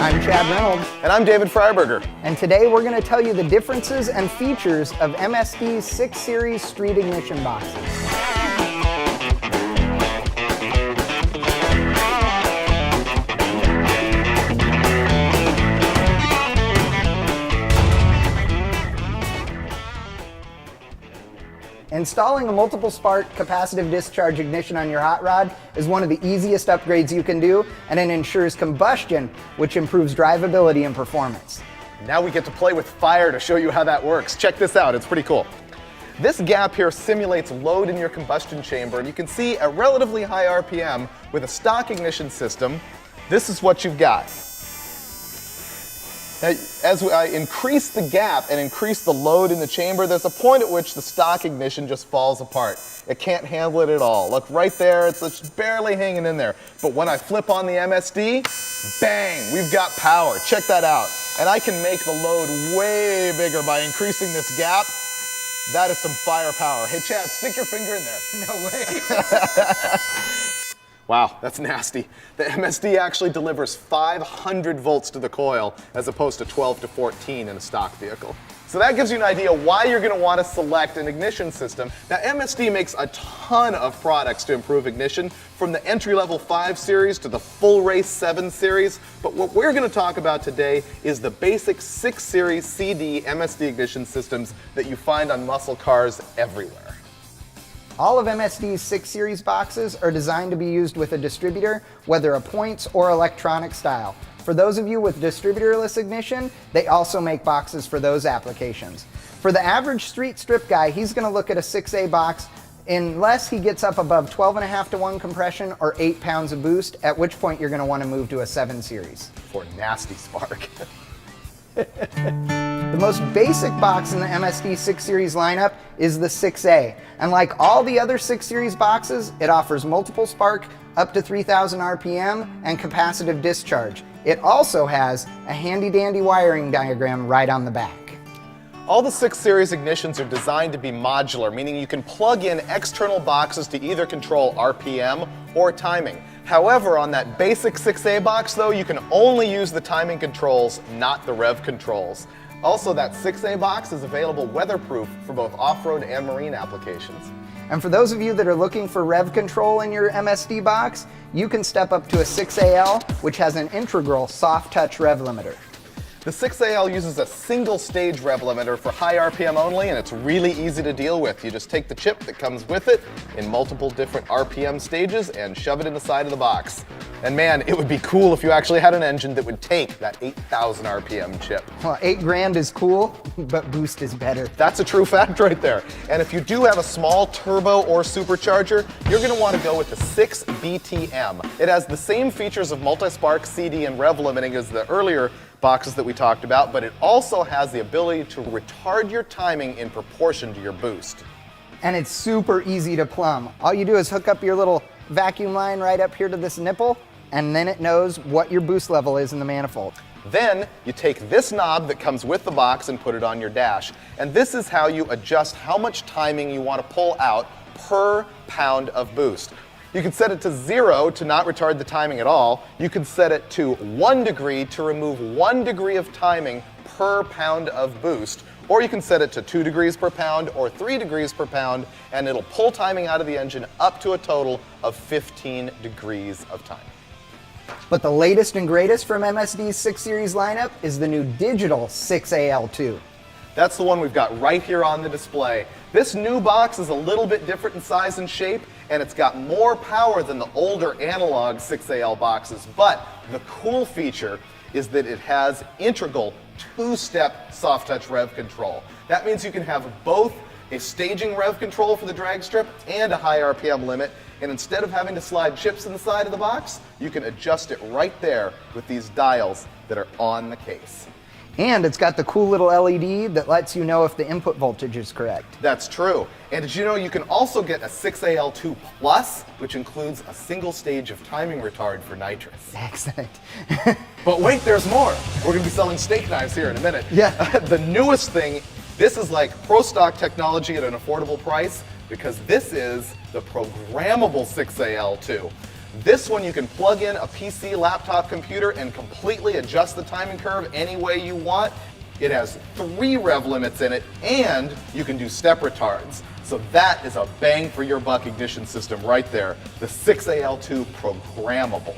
I'm Chad Reynolds. And I'm David Freiberger. And today we're going to tell you the differences and features of MSD's 6 Series street ignition boxes. Installing a multiple spark capacitive discharge ignition on your hot rod is one of the easiest upgrades you can do, and it ensures combustion, which improves drivability and performance. Now we get to play with fire to show you how that works. Check this out, it's pretty cool. This gap here simulates load in your combustion chamber, and you can see at relatively high RPM with a stock ignition system, this is what you've got. Now, as I increase the gap and increase the load in the chamber, there's a point at which the stock ignition just falls apart. It can't handle it at all. Look, right there, it's just barely hanging in there. But when I flip on the MSD, bang, we've got power. Check that out. And I can make the load way bigger by increasing this gap. That is some firepower. Hey, Chad, stick your finger in there. No way. Wow, that's nasty. The MSD actually delivers 500 volts to the coil as opposed to 12 to 14 in a stock vehicle. So that gives you an idea why you're going to want to select an ignition system. Now, MSD makes a ton of products to improve ignition, from the entry-level 5 series to the full race 7 series. But what we're going to talk about today is the basic 6 series CD MSD ignition systems that you find on muscle cars everywhere. All of MSD's 6 Series boxes are designed to be used with a distributor, whether a points or electronic style. For those of you with distributorless ignition, they also make boxes for those applications. For the average street strip guy, he's going to look at a 6A box unless he gets up above 12.5 to 1 compression or 8 pounds of boost, at which point you're going to want to move to a 7 Series. For nasty spark. The most basic box in the MSD 6 Series lineup is the 6A. And like all the other 6 Series boxes, it offers multiple spark up to 3,000 RPM and capacitive discharge. It also has a handy-dandy wiring diagram right on the back. All the 6 Series ignitions are designed to be modular, meaning you can plug in external boxes to either control RPM or timing. However, on that basic 6A box though, you can only use the timing controls, not the rev controls. Also, that 6A box is available weatherproof for both off-road and marine applications. And for those of you that are looking for rev control in your MSD box, you can step up to a 6AL, which has an integral soft touch rev limiter. The 6AL uses a single stage rev limiter for high RPM only, and it's really easy to deal with. You just take the chip that comes with it in multiple different RPM stages and shove it in the side of the box. And man, it would be cool if you actually had an engine that would take that 8,000 RPM chip. Well, 8 grand is cool, but boost is better. That's a true fact right there. And if you do have a small turbo or supercharger, you're going to want to go with the 6BTM. It has the same features of multi-spark, CD, and rev limiting as the earlier boxes that we talked about, but it also has the ability to retard your timing in proportion to your boost. And it's super easy to plumb. All you do is hook up your little vacuum line right up here to this nipple, and then it knows what your boost level is in the manifold. Then you take this knob that comes with the box and put it on your dash. And this is how you adjust how much timing you want to pull out per pound of boost. You can set it to 0 to not retard the timing at all. You can set it to 1 degree to remove 1 degree of timing per pound of boost. Or you can set it to 2 degrees per pound or 3 degrees per pound, and it'll pull timing out of the engine up to a total of 15 degrees of timing. But the latest and greatest from MSD's 6 Series lineup is the new digital 6AL2. That's the one we've got right here on the display. This new box is a little bit different in size and shape, and it's got more power than the older analog 6AL boxes. But the cool feature is that it has integral 2-step soft touch rev control. That means you can have both a staging rev control for the drag strip and a high RPM limit. And instead of having to slide chips in the side of the box, you can adjust it right there with these dials that are on the case. And it's got the cool little LED that lets you know if the input voltage is correct. That's true. And did you know you can also get a 6AL2 Plus, which includes a single stage of timing retard for nitrous. Excellent. But wait, there's more. We're going to be selling steak knives here in a minute. Yeah. The newest thing, this is like pro stock technology at an affordable price, because this is the programmable 6AL2. This one you can plug in a PC, laptop, computer, and completely adjust the timing curve any way you want. It has 3 rev limits in it, and you can do step retards. So that is a bang for your buck ignition system right there, the 6AL2 Programmable.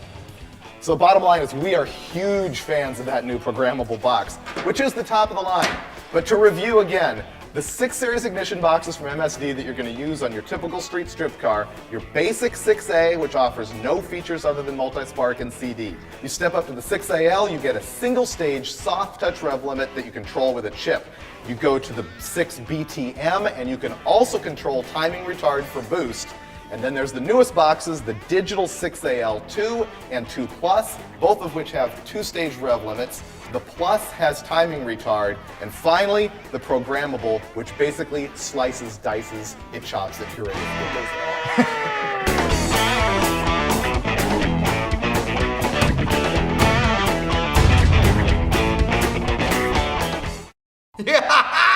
So bottom line is we are huge fans of that new Programmable box, which is the top of the line. But to review again, the 6 series ignition boxes from MSD that you're going to use on your typical street strip car, your basic 6A, which offers no features other than multi-spark and CD. You step up to the 6AL, you get a single stage soft touch rev limit that you control with a chip. You go to the 6BTM and you can also control timing retard for boost. And then there's the newest boxes, the digital 6AL2 and 2 Plus, both of which have 2-stage rev limits. The Plus has timing retard. And finally, the Programmable, which basically slices, dices, it chops it, you're ready to go. Yeah!